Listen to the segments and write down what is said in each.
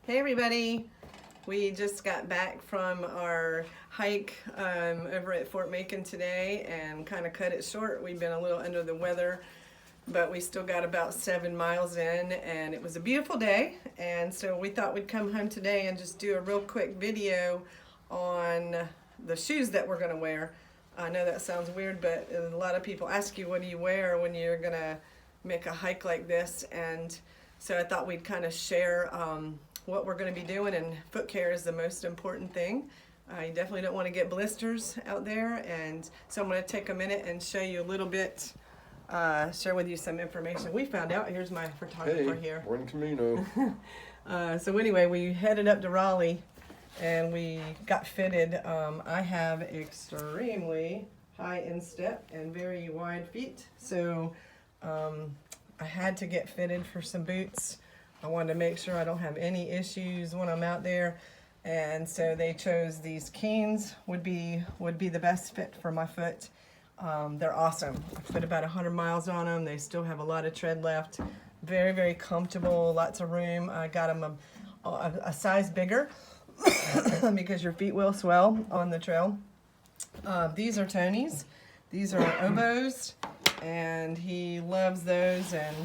Hey everybody, we just got back from our hike over at Fort Macon today and kind of cut it short. We've been a little under the weather, but we still got about 7 miles in, and it was a beautiful day, and so we thought we'd come home today and just do a real quick video on the shoes that we're going to wear. I know that sounds weird, but a lot of people ask you, what do you wear when you're going to make a hike like this? And so I thought we'd kind of share what we're going to be doing, and foot care is the most important thing. You definitely don't want to get blisters out there, and so I'm going to take a minute and show you a little bit, share with you some information we found out. Here's my photographer here. We're in Camino. So anyway, we headed up to Raleigh and we got fitted. I have extremely high instep and very wide feet, so I had to get fitted for some boots. I wanted to make sure I don't have any issues when I'm out there, and so they chose these Keens would be the best fit for my foot. They're awesome. I put about 100 miles on them. They still have a lot of tread left. Very, very comfortable, lots of room. I got them a size bigger because your feet will swell on the trail. These are Tony's. These are Oboes, and he loves those. And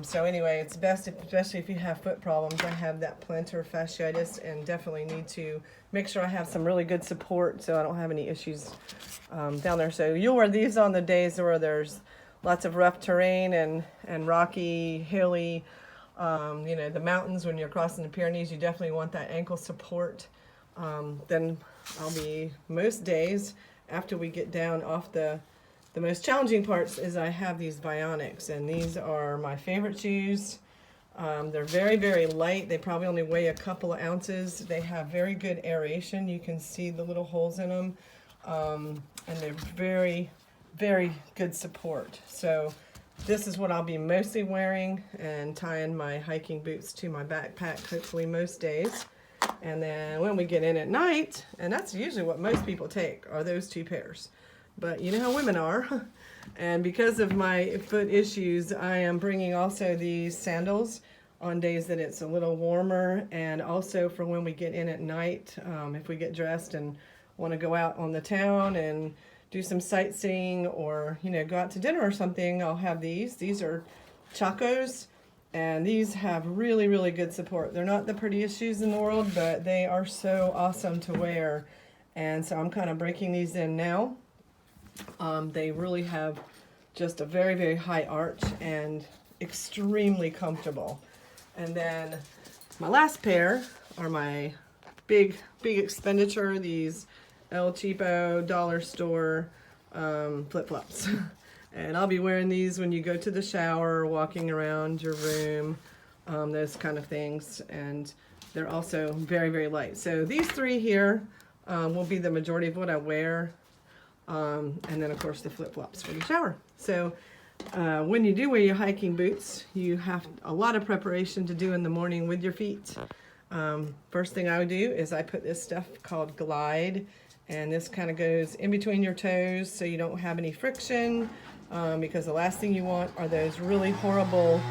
so anyway, it's best, especially if you have foot problems. I have that plantar fasciitis and definitely need to make sure I have some really good support so I don't have any issues down there. So you'll wear these on the days where there's lots of rough terrain and rocky, hilly, the mountains. When you're crossing the Pyrenees, you definitely want that ankle support. Then I'll be, most days after we get down off the most challenging parts, is I have these Bionics, and these are my favorite shoes. They're very, very light. They probably only weigh a couple of ounces. They have very good aeration. You can see the little holes in them, and they're very, very good support. So this is what I'll be mostly wearing, and tying my hiking boots to my backpack, hopefully most days. And then when we get in at night, and that's usually what most people take, are those two pairs. But you know how women are. And because of my foot issues, I am bringing also these sandals on days that it's a little warmer, and also for when we get in at night, if we get dressed and want to go out on the town and do some sightseeing, or go out to dinner or something, I'll have these. These are Chacos, and these have really, really good support. They're not the prettiest shoes in the world, but they are so awesome to wear. And so I'm kind of breaking these in now. They really have just a very, very high arch and extremely comfortable. And then my last pair are my big expenditure, these El Cheapo dollar store flip-flops. And I'll be wearing these when you go to the shower, walking around your room, those kind of things. And they're also very, very light. So these three here will be the majority of what I wear. And then of course the flip-flops for the shower. So when you do wear your hiking boots, you have a lot of preparation to do in the morning with your feet. First thing I would do is I put this stuff called Glide, and this kind of goes in between your toes so you don't have any friction, because the last thing you want are those really horrible...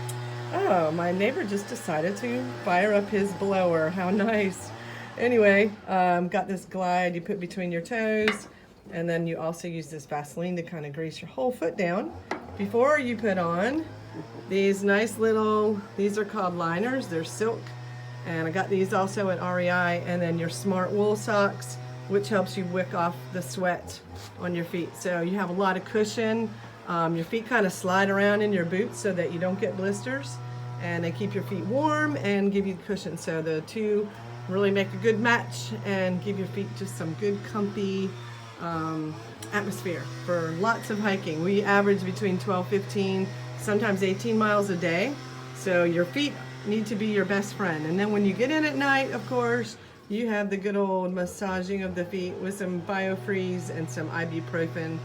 Oh, my neighbor just decided to fire up his blower. How nice. Anyway, got this Glide you put between your toes. And then you also use this Vaseline to kind of grease your whole foot down before you put on these nice little, these are called liners, they're silk. And I got these also at REI. And then your smart wool socks, which helps you wick off the sweat on your feet. So you have a lot of cushion. Your feet kind of slide around in your boots so that you don't get blisters. And they keep your feet warm and give you cushion. So the two really make a good match and give your feet just some good comfy atmosphere for lots of hiking. We average between 12, 15, sometimes 18 miles a day. So your feet need to be your best friend. And then when you get in at night, of course, you have the good old massaging of the feet with some Biofreeze and some ibuprofen,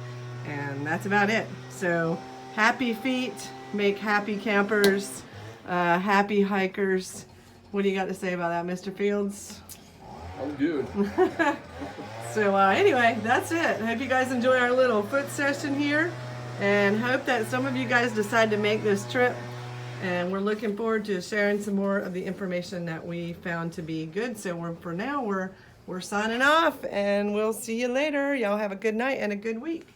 and that's about it. So happy feet make happy campers, happy hikers. What do you got to say about that, Mr. Fields? I'm good. So anyway, that's it. I hope you guys enjoy our little foot session here, and hope that some of you guys decide to make this trip. And we're looking forward to sharing some more of the information that we found to be good. So for now, we're signing off, and we'll see you later. Y'all have a good night and a good week.